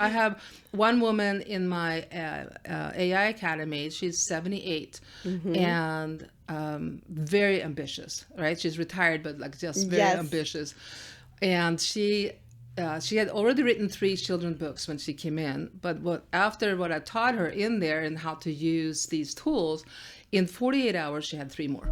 I have one woman in my AI Academy. She's 78 and very ambitious, right? She's retired, but like just very ambitious. And she had already written 3 children's books when she came in. But after what I taught her in there and how to use these tools, in 48 hours, she had 3 more.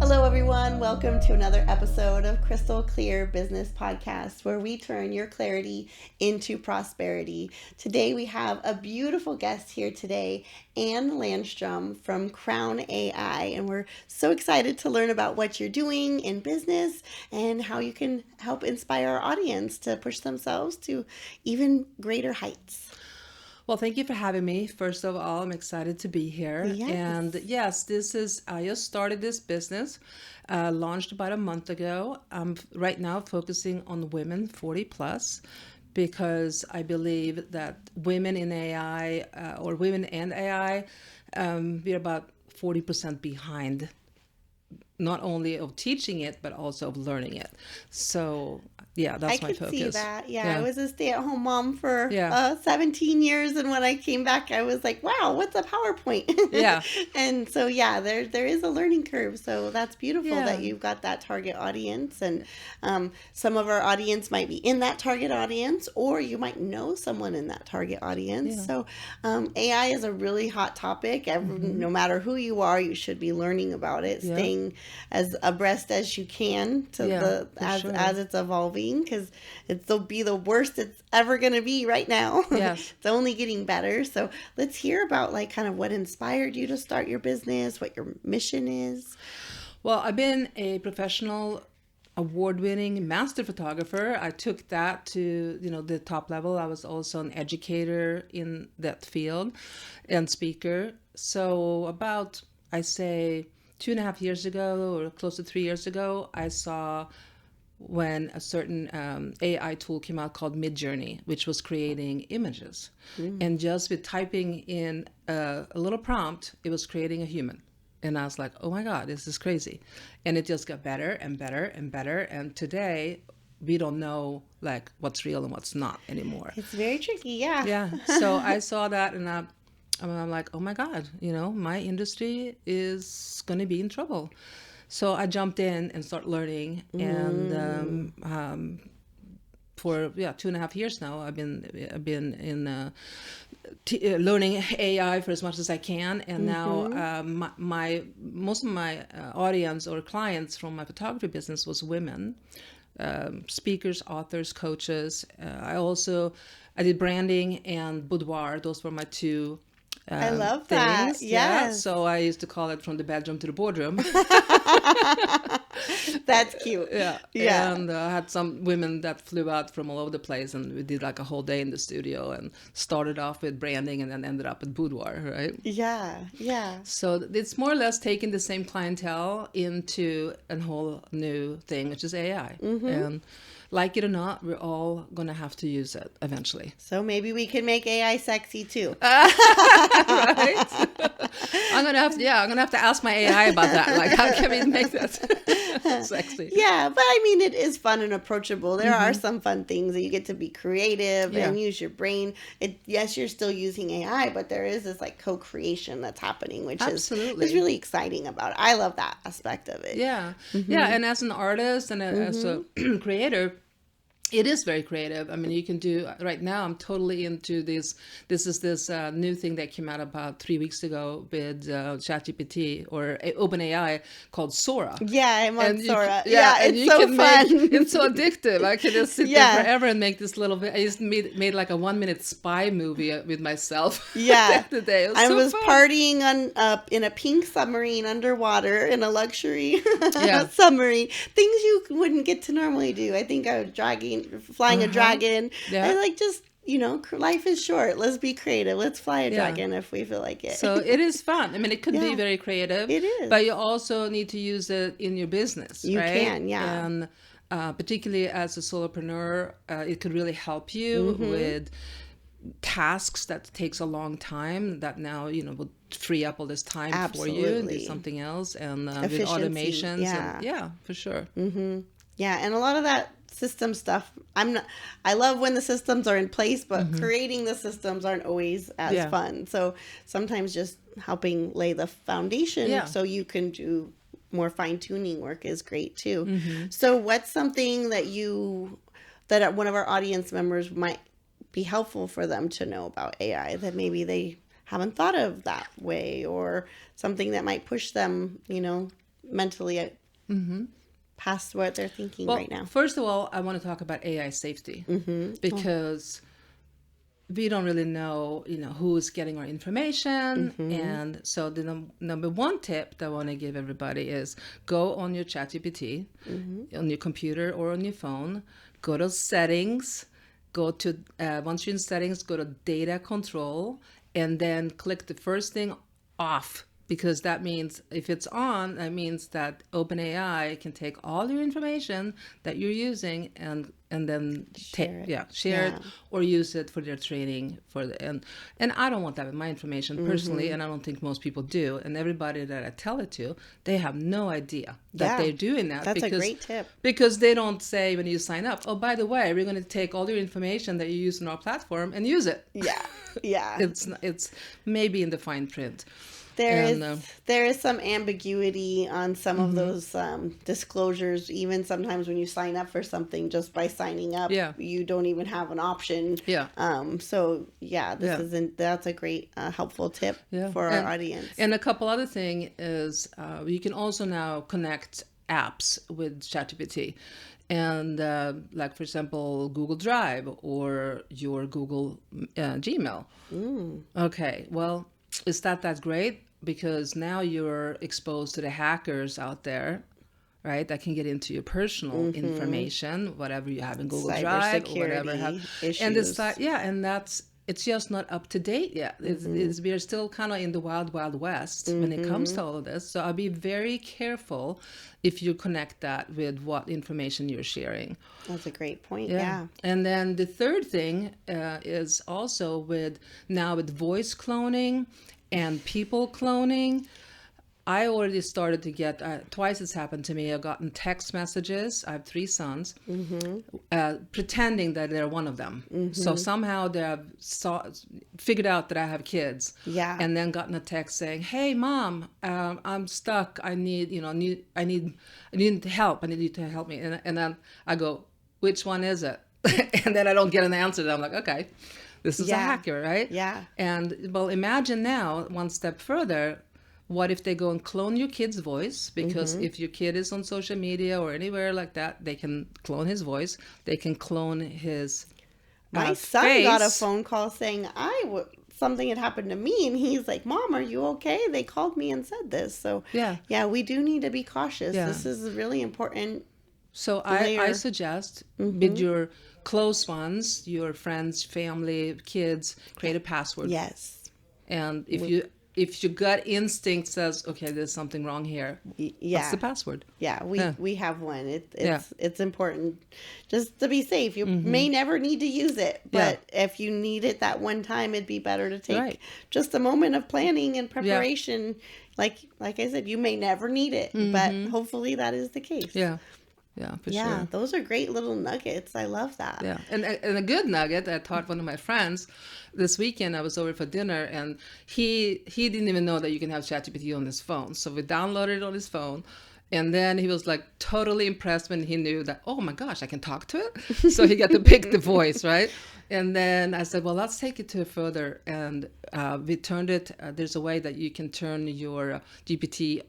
Hello, everyone. Welcome to another episode of Crystal Clear Business Podcast, where we turn your clarity into prosperity. Today, we have a beautiful guest here today, Anne Landstrom from Crowne AI, and we're so excited to learn about what you're doing in business and how you can help inspire our audience to push themselves to even greater heights. Well, thank you for having me. First of all, I'm excited to be here. Yes. And yes, I just started this business, launched about a month ago. I'm right now focusing on women 40 plus because I believe that women in AI or women and AI, we're about 40% behind, not only of teaching it, but also of learning it. So yeah, that's my focus. I could see that. Yeah, I was a stay-at-home mom for 17 years, and when I came back, I was like, "Wow, what's a PowerPoint?" Yeah. And so yeah, there is a learning curve. So that's beautiful that you've got that target audience, and some of our audience might be in that target audience, or you might know someone in that target audience. Yeah. So AI is a really hot topic. No matter who you are, you should be learning about it, staying as abreast as you can to as it's evolving, because it'll be the worst it's ever going to be right now. Yes. It's only getting better. So let's hear about like kind of what inspired you to start your business, what your mission is. Well, I've been a professional award-winning master photographer. I took that to the top level. I was also an educator in that field and speaker. So about, I say, 2.5 years ago or close to 3 years ago, I saw when a certain AI tool came out called Midjourney, which was creating images. And just with typing in a little prompt, it was creating a human. And I was like, oh my God, this is crazy. And it just got better and better and better. And today, we don't know like what's real and what's not anymore. It's very tricky, yeah. Yeah. So I saw that and I'm like, oh my God, my industry is going to be in trouble. So I jumped in and started learning, and for 2.5 years now, I've been in learning AI for as much as I can, and now most of my audience or clients from my photography business was women, speakers, authors, coaches. I did branding and boudoir. Those were my 2. I love that. Yes. Yeah. So I used to call it from the bedroom to the boardroom. That's cute. Yeah. And I had some women that flew out from all over the place, and we did like a whole day in the studio and started off with branding and then ended up with boudoir, right? Yeah. Yeah. So it's more or less taking the same clientele into a whole new thing, which is AI. And like it or not, we're all going to have to use it eventually. So maybe we can make AI sexy too. Right? I'm gonna have to ask my AI about that. Like, how can we make that sexy? Yeah, but I mean, it is fun and approachable. There are some fun things that you get to be creative and use your brain. Yes, you're still using AI, but there is this like co-creation that's happening, which is really exciting about it. I love that aspect of it. Yeah, yeah. And as an artist and as a creator, it is very creative. I mean, you can do right now. I'm totally into this. This is this new thing that came out about 3 weeks ago with ChatGPT or OpenAI called Sora. Yeah, I'm on Sora. It's so fun. It's so addictive. I could just sit there forever and make this little bit. I just made like a 1-minute spy movie with myself. Yeah, the day. I was partying in a pink submarine underwater in a luxury submarine. Things you wouldn't get to normally do. I think I was flying a dragon. And like just life is short. Let's be creative. Let's fly a dragon if we feel like it. So it is fun. I mean, it could be very creative. It is. But you also need to use it in your business, You right? can, yeah. And particularly as a solopreneur, it could really help you with tasks that takes a long time that now, will free up all this time for you and do Absolutely. something else, and with Efficiency, automations. yeah. And yeah, for sure. Yeah, and a lot of that system stuff, I love when the systems are in place, but creating the systems aren't always as Yeah. fun. So sometimes just helping lay the foundation Yeah. so you can do more fine-tuning work is great too. Mm-hmm. So what's something that one of our audience members might be helpful for them to know about AI that maybe they haven't thought of that way, or something that might push them, mentally past what they're thinking Well, right now? first of all, I want to talk about AI safety, because we don't really know, who's getting our information. And so the number one tip that I want to give everybody is go on your ChatGPT, on your computer or on your phone, go to settings, go to, once you're in settings, go to data control, and then click the first thing off. Because that means if it's on, that means that OpenAI can take all your information that you're using and then share it, or use it for their training and I don't want that with my information personally, and I don't think most people do. And everybody that I tell it to, they have no idea that they're doing that. That's a great tip. Because they don't say when you sign up, oh, by the way, we're going to take all your information that you use on our platform and use it. Yeah. It's maybe in the fine print. There is some ambiguity on some of those disclosures. Even sometimes when you sign up for something, just by signing up, you don't even have an option. That's a great helpful tip for our audience. And a couple other thing is you can also now connect apps with ChatGPT. And like, for example, Google Drive or your Google Gmail. Okay, well, is that great? Because now you're exposed to the hackers out there, right? That can get into your personal information, whatever you have in Google Drive or whatever. Issues. And it's just not up to date yet. We're still kind of in the wild west when it comes to all of this. So I'll be very careful if you connect that with what information you're sharing. That's a great point. Yeah. And then the third thing is also with voice cloning and people cloning. I already started to get, twice it's happened to me, I've gotten text messages. I have 3 sons, pretending that they're one of them. So somehow they have figured out that I have kids. Yeah. And then gotten a text saying, hey, Mom, I'm stuck. I need help. I need you to help me. And then I go, which one is it? And then I don't get an answer. I'm like, okay, this is a hacker, right? Yeah. And well, imagine now one step further. What if they go and clone your kid's voice? Because if your kid is on social media or anywhere like that, they can clone his voice. They can clone his My son face. got a phone call saying something had happened to me, and he's like, Mom, are you okay? They called me and said this. So yeah, we do need to be cautious. Yeah. This is really important. So I suggest with your close ones, your friends, family, kids, create a password. Yes. And if your gut instinct says, okay, there's something wrong here, what's the password? Yeah, we have one. It's important just to be safe. You may never need to use it, but if you need it that one time, it'd be better to take just a moment of planning and preparation. Like I said, you may never need it, but hopefully that is the case. Yeah, for sure. Those are great little nuggets. I love that. Yeah, and a good nugget I taught one of my friends this weekend. I was over for dinner, and he didn't even know that you can have ChatGPT on his phone. So we downloaded it on his phone, and then he was like totally impressed when he knew that, oh my gosh, I can talk to it. So he got to pick the voice, right? And then I said, well, let's take it to further. And we turned it, there's a way that you can turn your GPT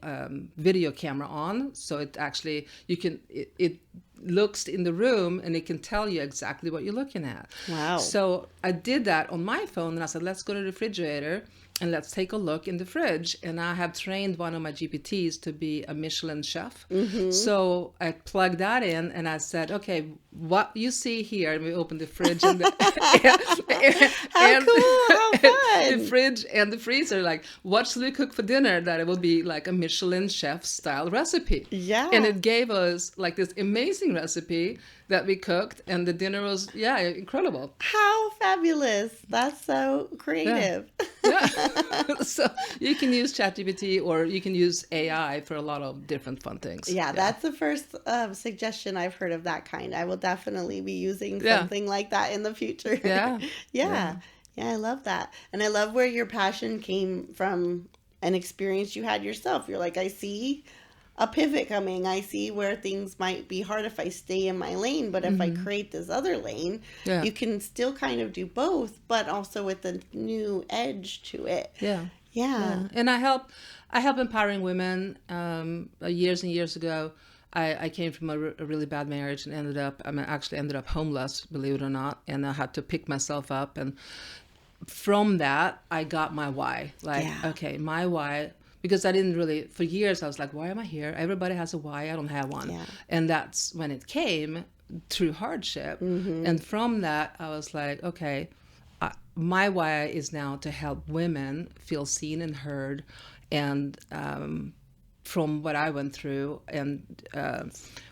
video camera on. So it actually, it looks in the room and it can tell you exactly what you're looking at. Wow. So I did that on my phone, and I said, let's go to the refrigerator and let's take a look in the fridge. And I have trained one of my GPTs to be a Michelin chef. So I plugged that in and I said, okay, what you see here, and we opened the fridge. And How cool, how fun. the fridge and the freezer, like, what should we cook for dinner? That it will be like a Michelin chef style recipe. Yeah. And it gave us like this amazing recipe that we cooked, and the dinner was, incredible. How fabulous. That's so creative. Yeah. So you can use ChatGPT or you can use AI for a lot of different fun things. Yeah, that's the first suggestion I've heard of that kind. I will definitely be using something like that in the future. Yeah, I love that. And I love where your passion came from, an experience you had yourself. You're like, I see a pivot coming. I see where things might be hard if I stay in my lane, but if I create this other lane, you can still kind of do both, but also with a new edge to it. Yeah. And I help empowering women. Years and years ago, I came from a really bad marriage and ended up homeless, believe it or not, and I had to pick myself up. And from that, I got my why. Okay, my why. Because I didn't really, for years, I was like, why am I here? Everybody has a why. I don't have one. Yeah. And that's when it came through hardship. And from that, I was like, okay, my why is now to help women feel seen and heard. And from what I went through, and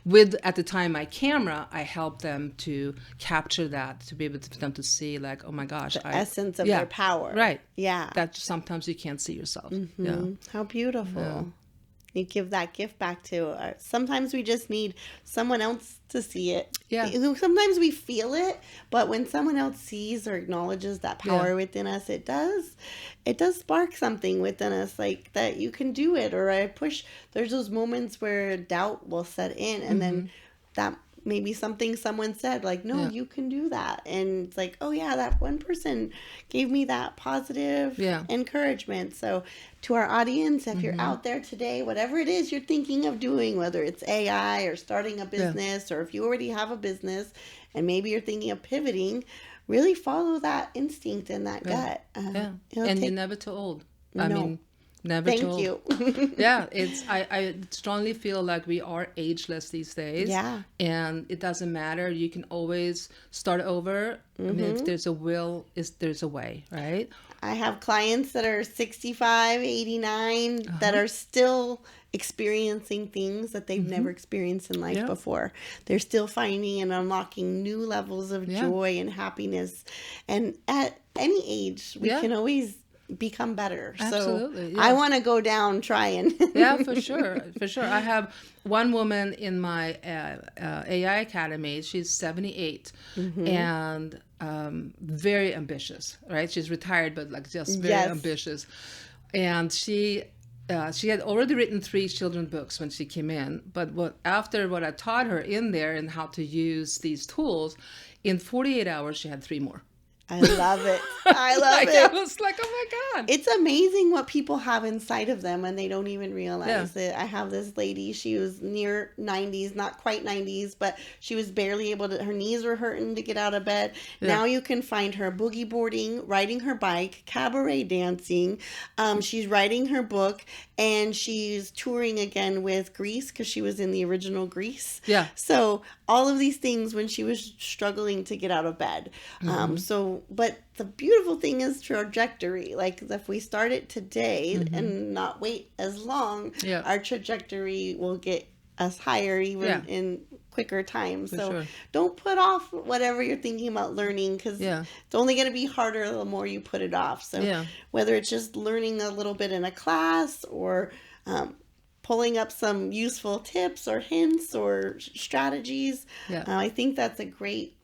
with, at the time, my camera, I helped them to capture that, to be able for them to see, like, oh my gosh. The essence of their power. Right. Yeah. That sometimes you can't see yourself. How beautiful. You give that gift back to sometimes we just need someone else to see it. Sometimes we feel it, but when someone else sees or acknowledges that power within us, it does spark something within us, like that you can do it. Or there's those moments where doubt will set in, and then that maybe something someone said, like, no, you can do that. And it's like, oh yeah, that one person gave me that positive encouragement. So to our audience, if you're out there today, whatever it is you're thinking of doing, whether it's AI or starting a business, or if you already have a business and maybe you're thinking of pivoting, really follow that instinct and that gut. And you're never too old. I mean, never Thank too old. you. I strongly feel like we are ageless these days. Yeah. And it doesn't matter. You can always start over. I mean, if there's a will, there's a way, right? I have clients that are 65, 89 that are still experiencing things that they've never experienced in life before. They're still finding and unlocking new levels of joy and happiness. And at any age, we can always become better. Absolutely. So I want to go down trying. For sure. I have one woman in my AI Academy. She's 78 and very ambitious, right? She's retired, but like just very ambitious. And she had already written 3 children's books when she came in. But after what I taught her in there and how to use these tools, in 48 hours, she had 3 more. I love it. I love it. I was like, oh my God. It's amazing what people have inside of them and they don't even realize it. I have this lady, she was near 90s, not quite 90s, but she was barely able to, her knees were hurting to get out of bed. Now you can find her boogie boarding, riding her bike, cabaret dancing. She's writing her book, and she's touring again with Grease because she was in the original Grease. So all of these things when she was struggling to get out of bed. But the beautiful thing is trajectory. Like if we start it today and not wait as long, our trajectory will get us higher even in quicker time. So don't put off whatever you're thinking about learning, because it's only going to be harder the more you put it off. So whether it's just learning a little bit in a class or pulling up some useful tips or hints or strategies, I think that's a great.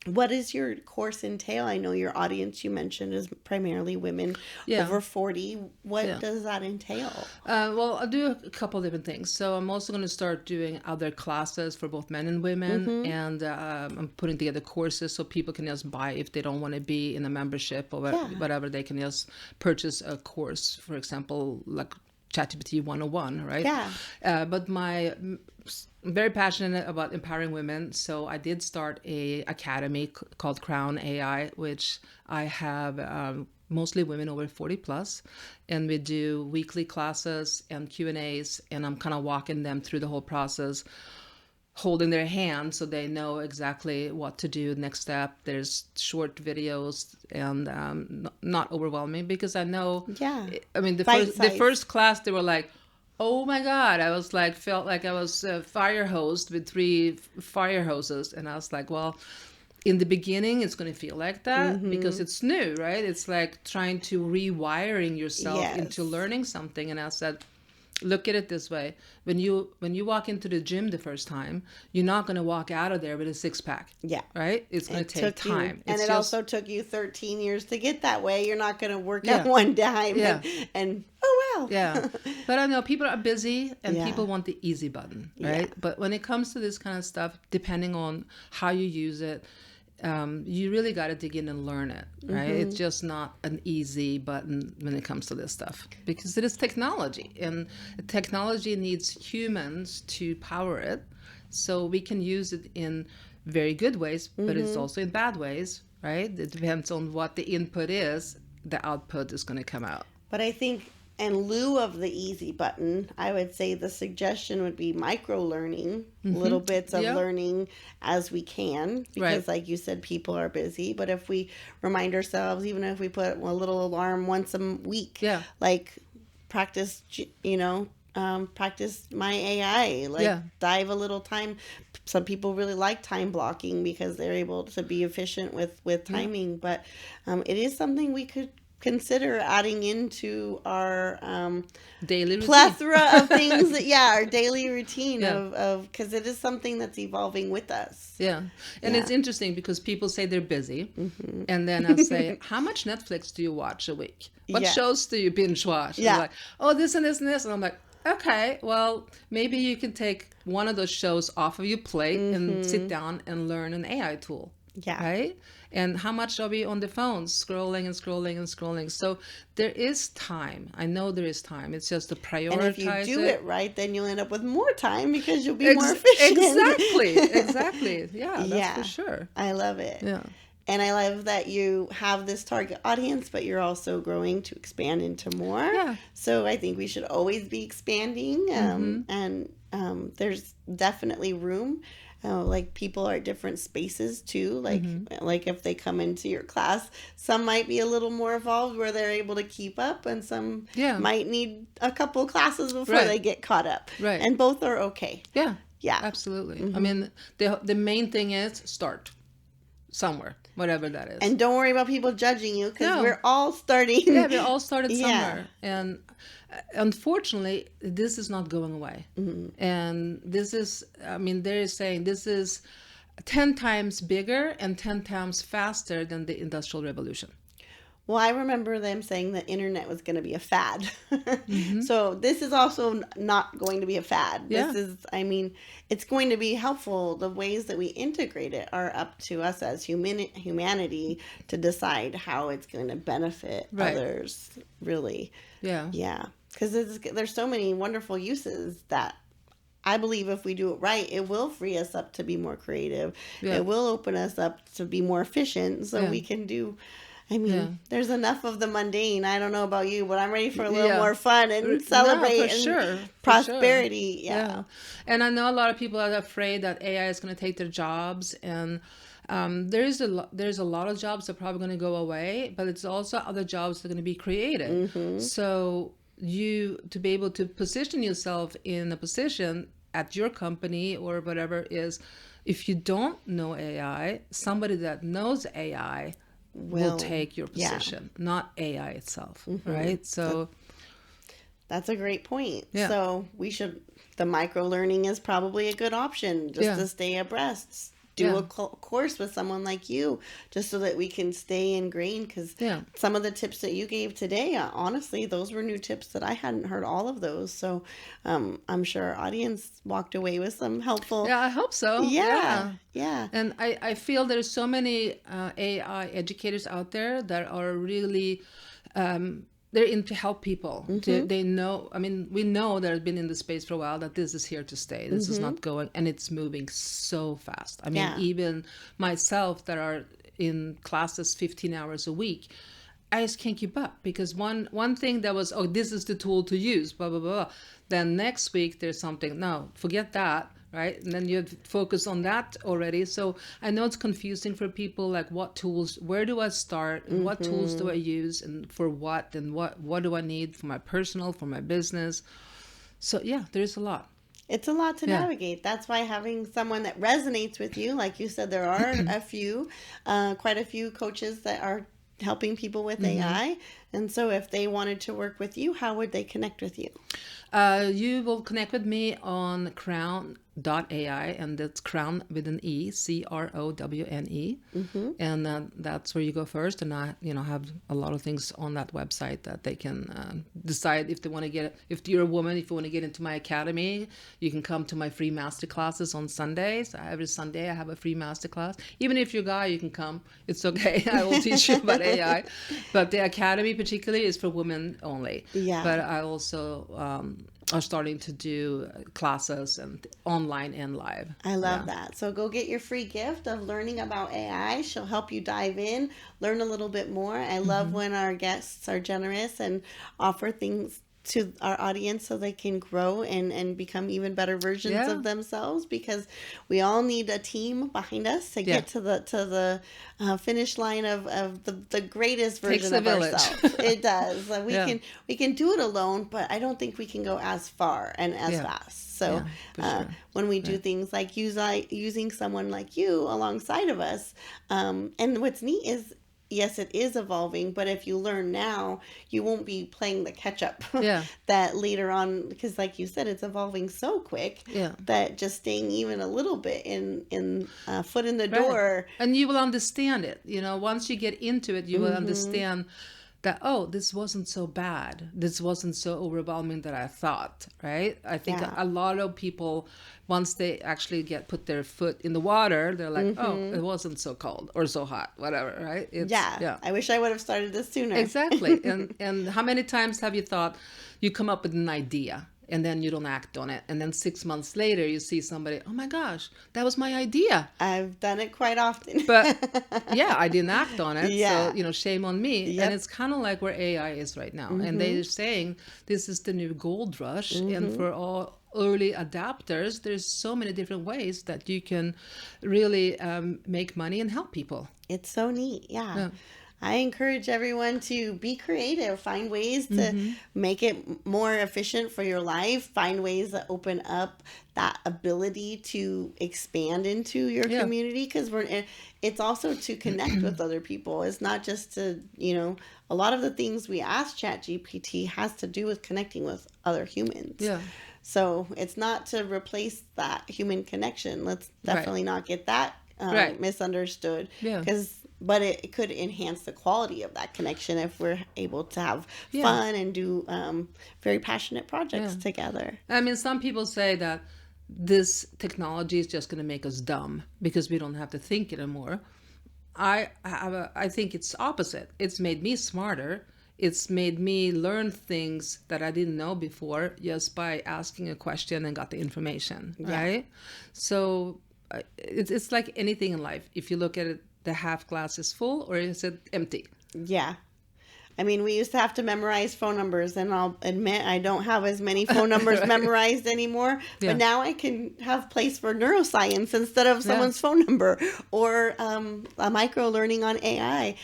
What does your course entail? I know your audience, you mentioned, is primarily women over 40. What does that entail? Well, I'll do a couple of different things. So I'm also going to start doing other classes for both men and women. And I'm putting together courses so people can just buy, if they don't want to be in a membership or whatever, they can just purchase a course, for example, like ChatGPT 101, right? But I'm very passionate about empowering women, so I did start a academy called Crowne AI, which I have mostly women over 40 plus, and we do weekly classes and Q&As, and I'm kind of walking them through the whole process. holding their hand so they know exactly what to do next step. There's short videos and not overwhelming, because I know, Yeah. I mean, the Bite first size. class, they were like, oh my God, I was like, felt like I was a fire hose with 3 fire hoses. And I was like, well, in the beginning, it's going to feel like that because it's new, right? It's like trying to rewiring yourself into Yes. learning something. And I said, look at it this way: when you walk into the gym the first time, you're not going to walk out of there with a 6-pack. Yeah. Right? It's going to take time. And It's it just, also took you 13 years to get that way. You're not going to work Yeah. out one time Yeah. and oh well. yeah. But I know people are busy and Yeah. people want the easy button, right? Yeah. But when it comes to this kind of stuff, depending on how you use it, you really got to dig in and learn it, right? It's just not an easy button when it comes to this stuff, because it is technology, and technology needs humans to power it. So we can use it in very good ways, but it's also in bad ways, right? It depends on what the input is, the output is going to come out. But I think in lieu of the easy button, I would say the suggestion would be micro learning, little bits of Yeah. learning as we can, because Right. like you said, people are busy. But if we remind ourselves, even if we put a little alarm once a week, Yeah. like practice, practice my AI, like Yeah. dive a little time. Some people really like time blocking because they're able to be efficient with timing, but it is something we could consider adding into our Daily routine. plethora of things that our daily routine Yeah. of because it is something that's evolving with us. Yeah. And Yeah. it's interesting because people say they're busy. And then I'll say, how much Netflix do you watch a week? What Yeah. shows do you binge watch? And Yeah. they're like, oh, this and this and this. And I'm like, okay, well, maybe you can take one of those shows off of your plate and sit down and learn an AI tool. Yeah. Right? And how much are we on the phones scrolling and scrolling and scrolling? So there is time. I know there is time. It's just to prioritize And if you do it right, then you'll end up with more time because you'll be more efficient. Exactly. Yeah, that's for sure. I love it. Yeah. And I love that you have this target audience, but you're also growing to expand into more. Yeah. So I think we should always be expanding. And there's definitely room. Like people are at different spaces too. Like if they come into your class, some might be a little more evolved where they're able to keep up, and some might need a couple classes before they get caught up. Right. And both are okay. Yeah. Yeah. Absolutely. I mean, the main thing is start somewhere, whatever that is. And don't worry about people judging you because No. we're all starting. Yeah, we all started Yeah. somewhere. And unfortunately, this is not going away. And this is, I mean, they're saying this is 10 times bigger and 10 times faster than the Industrial Revolution. Well, I remember them saying the internet was going to be a fad. So this is also not going to be a fad. Yeah. This is, I mean, it's going to be helpful. The ways that we integrate it are up to us as humanity to decide how it's going to benefit others, really. Yeah. Yeah. Because there's so many wonderful uses that I believe if we do it right, it will free us up to be more creative. Yeah. It will open us up to be more efficient so we can do... I mean, there's enough of the mundane. I don't know about you, but I'm ready for a little more fun and celebrate prosperity. Yeah. And I know a lot of people are afraid that AI is going to take their jobs, and there's a lot of jobs that are probably going to go away, but it's also other jobs that are going to be created. So to be able to position yourself in a position at your company or whatever is, if you don't know AI, somebody that knows AI will take your position, not AI itself, right? So that's a great point. Yeah. So the micro learning is probably a good option just to stay abreast. Do a course with someone like you just so that we can stay ingrained, because some of the tips that you gave today, honestly, those were new tips that I hadn't heard all of those. So I'm sure our audience walked away with some helpful. Yeah, I hope so. Yeah. And I feel there's so many AI educators out there that are really they're in to help people. They know, I mean, we know that have been in the space for a while that this is here to stay. This is not going, and it's moving so fast. I mean, even myself that are in classes 15 hours a week, I just can't keep up, because one thing that was, oh, this is the tool to use, blah, blah, blah. Then next week there's something, no, forget that. right? And then you focus on that already. So I know it's confusing for people, like what tools, where do I start, and what tools do I use, and for what, and what do I need for my personal, for my business. So yeah, there's a lot. It's a lot to navigate. That's why having someone that resonates with you, like you said, there are quite a few coaches that are helping people with AI. And so if they wanted to work with you, how would they connect with you? You will connect with me on Crowne.ai, and that's Crowne with an E, CROWNE. And that's where you go first. And I, have a lot of things on that website that they can decide if they want to get, if you're a woman, if you want to get into my academy, you can come to my free masterclasses on Sundays. Every Sunday I have a free masterclass. Even if you're a guy, you can come. It's okay. I will teach you about AI. But the academy particularly is for women only. Yeah. But I also are starting to do classes and online and live. I love that. So go get your free gift of learning about AI. She'll help you dive in, learn a little bit more. I love when our guests are generous and offer things to our audience so they can grow and become even better versions of themselves, because we all need a team behind us to get to the finish line of the greatest version of ourselves. It does. We can do it alone, but I don't think we can go as far and as fast. So when we do things like using someone like you alongside of us, and what's neat is, yes, it is evolving, but if you learn now, you won't be playing the catch up that later on, because like you said, it's evolving so quick that just staying even a little bit in foot in the door. And you will understand it. Once you get into it, you will understand that, oh, this wasn't so bad. This wasn't so overwhelming that I thought, right? I think a lot of people, once they actually put their foot in the water, they're like, oh, it wasn't so cold or so hot, whatever, right? I wish I would have started this sooner. Exactly. And how many times have you thought you come up with an idea and then you don't act on it, and then 6 months later you see somebody, oh my gosh, that was my idea. I've done it quite often. But I didn't act on it. So shame on me. And it's kind of like where AI is right now. And they're saying this is the new gold rush. And for all early adapters, there's so many different ways that you can really make money and help people. It's so neat. I encourage everyone to be creative, find ways to make it more efficient for your life, find ways that open up that ability to expand into your community, because it's also to connect with other people. It's not just to, a lot of the things we ask ChatGPT has to do with connecting with other humans. Yeah. So it's not to replace that human connection. Let's definitely not get that misunderstood. But it could enhance the quality of that connection if we're able to have fun and do very passionate projects together. I mean, some people say that this technology is just going to make us dumb because we don't have to think anymore. I think it's opposite. It's made me smarter. It's made me learn things that I didn't know before just by asking a question and got the information, right? So it's like anything in life. If you look at it, the half glass is full or is it empty? Yeah. I mean, we used to have to memorize phone numbers, and I'll admit I don't have as many phone numbers memorized anymore. But now I can have place for neuroscience instead of someone's phone number, or a micro learning on AI.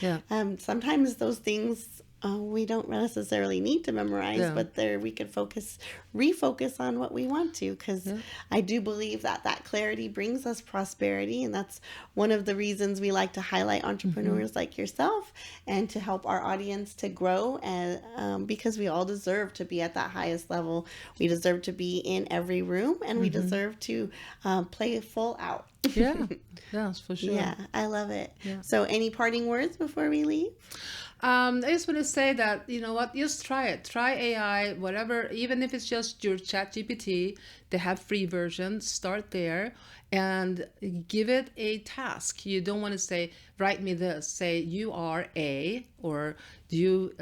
Sometimes those things we don't necessarily need to memorize, but there we could refocus on what we want to, because I do believe that clarity brings us prosperity, and that's one of the reasons we like to highlight entrepreneurs like yourself and to help our audience to grow, and because we all deserve to be at that highest level. We deserve to be in every room, and we deserve to play full out. Yes, for sure. Yeah, I love it. So any parting words before we leave? I just want to say that, you know what, just try it. Try AI, whatever, even if it's just your ChatGPT, they have free versions, start there and give it a task. You don't want to say, write me this, say you are A, or you,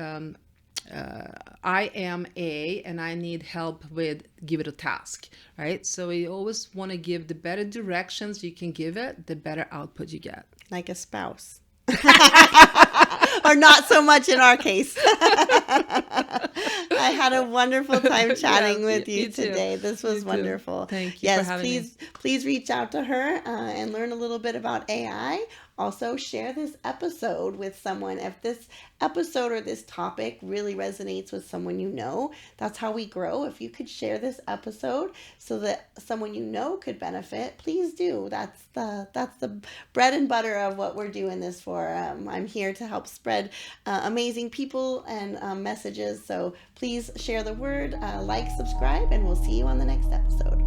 I am A and I need help with, give it a task, right? So you always want to give the better directions you can give it, the better output you get. Like a spouse. Or not so much in our case. I had a wonderful time chatting Yeah, with you me too. today. This Me was too. wonderful. Thank you for Yes, having me. please reach out to her and learn a little bit about AI. Also, share this episode with someone. If this episode or this topic really resonates with someone you know, that's how we grow. If you could share this episode so that someone you know could benefit, please do. That's the bread and butter of what we're doing this for. I'm here to help spread amazing people and messages. So please share the word, like, subscribe, and we'll see you on the next episode.